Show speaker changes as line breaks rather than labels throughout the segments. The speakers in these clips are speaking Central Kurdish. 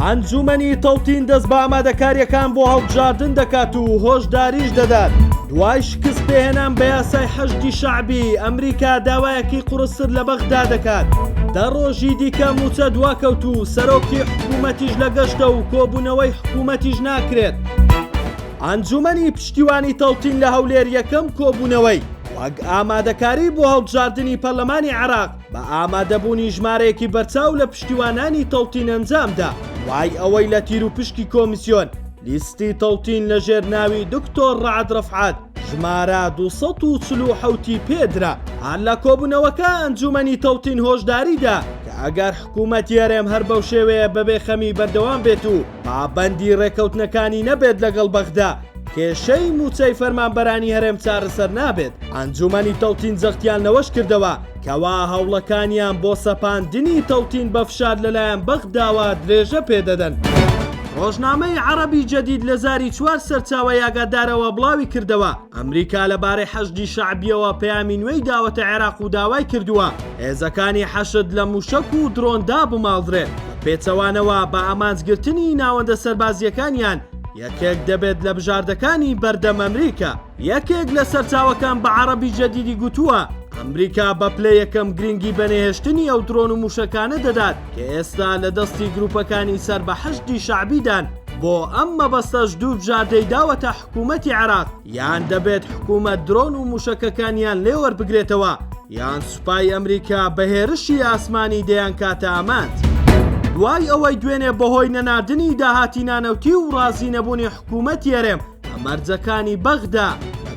ئەنجومەنی تەڵتین دەست بە ئامادەکاریەکان بۆ هەڵبژاردن دەکات و هۆشداریش دەدات. دوای شکست پێهێنان بە یاسای حەشدی شەعبی ئەمریکا داوایەکی قورسر لە بەغدا دەکات. 10 ڕۆژی دیکە موچە دواکەوت و سەرۆکی حکوومەتیش لە گەشتە و کۆبوونەوەی حکوومەتیش ناکرێت. ئەنجومەنی پشتیوانی تەڵتین لە هەولێر یەکەم کۆبوونەوەی وەک ئامادەکاری بۆ هەڵبژاردننی پەرلەمانی عێراق بە ئامادەبوونی ژمارەیەکی بەرچاو لە پشتیوانانی تەڵتین ئەنجامدا. وای ئەوەی لە تیر و پشکی کۆمیسیۆن لیستی تەڵتین لە ژێر ناوی دکتۆر ڕەعەد ڕەفعات ژمارە 247 پێدرا. هەر لە کۆبوونەوەکە ئەنجومەنی تەڵتین هۆشداریدا کە ئەگەر حکوومەتی هەرێم هەر بەو شێوەیە بەبێ خەمی بەردەوام بێت و پابەندی ڕێکەوتنەکانی نەبێت لەگەڵ بەغدا کێشەی موچەی فەرمانبەرانی هەرێم چارەسەر نابێت. ئەنجومەنی تەڵتین جەختیان لەوەش کردەوە کەوا هەوڵەکانیان بۆ سەپاندنی تەڵتین بە فشار لەلایەن بەغداوە درێژە پێدەدەن. ڕۆژنامەی عەرەبی جەدید لە زاری 4 سەرچاوە یاگادارەوە بڵاوی کردەوە ئەمریکا لەبارەی حەشدی شەعبیەوە پەیامی نوێی داوەتە عێراق و داوای کردووە هێزەکانی حەشد لە موشک و درۆندا بماڵدرێت. پێچەوانەوە بە ئامانجگرتنی ناوەندە سەربازیەکانیان یەکێک دەبێت لە بژاردەکانی بەردەم ئەمریکا. یەکێک لە سەرچاوەکان بە عەرەبی جەدیدی گوتووە ئەمریکا بە پلەی یەکەم گرنگی بەنێهێشتنی ئەو درۆن و موشەکانە دەدات کە ئێستا لە دەستی گروپەکانی سەر بە حەشدی شەعبیدان بۆ ئەم مەبەستەش دوو بژاردەی داوەتە حکوومەتی عێراق یان دەبێت حکوومەت درۆن و موشەکەکانیان لێوەربگرێتەوە یان سوپای ئەمریکا بە هێرشی ئاسمانی دەیان کاتە ئامانج. دوای ئەوەی دوێنێ بەهۆی نەناردنی داهاتی نانەوتی و ڕازی نەبوونی حکوومەتی هەرێم ئەمەرجەکانی بەغدا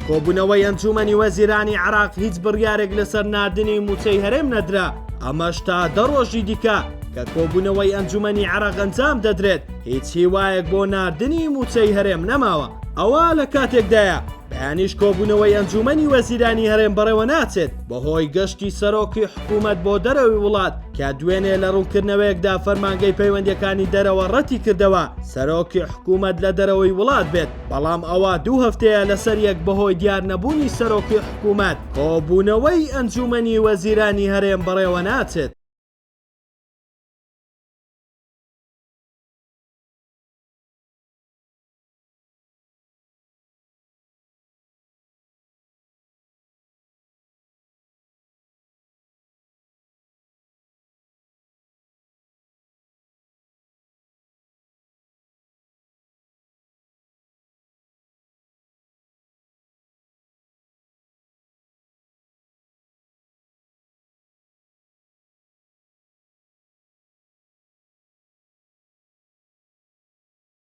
کۆبوونەوەی ئەنجومەنی وەزیرانی عێراق هیچ بڕیارێک لەسەر ناردنی موچەی هەرێم نەدرا. ئەمەش تا 10 ڕۆژی دیکە کە کۆبوونەوەی ئەنجومەنی عێراق ئەنجام دەدرێت هیچ هیوایەک بۆ ناردنی موچەی هەرێم نەماوە. ئەوە لە کاتێکدایە بەیانیش کۆبوونەوەی ئەنجومەنی وەزیرانی هەرێم بەڕێوە ناچێت بەهۆی گەشتی سەرۆکی حکوومەت بۆ دەرەوەی وڵات کە دوێنێ لە ڕوونکردنەوەیەکدا فەرمانگەی پەیوەندیەکانی دەرەوە ڕەتی کردەوە سەرۆکی حکوومەت لە دەرەوەی وڵات بێت. بەڵام ئەوە 2 هەفتەیە لەسەر یەک بەهۆی دیار نەبوونی سەرۆکی حکوومەت کۆبوونەوەی ئەنجومەنی وەزیرانی هەرێم بەڕێوە ناچێت.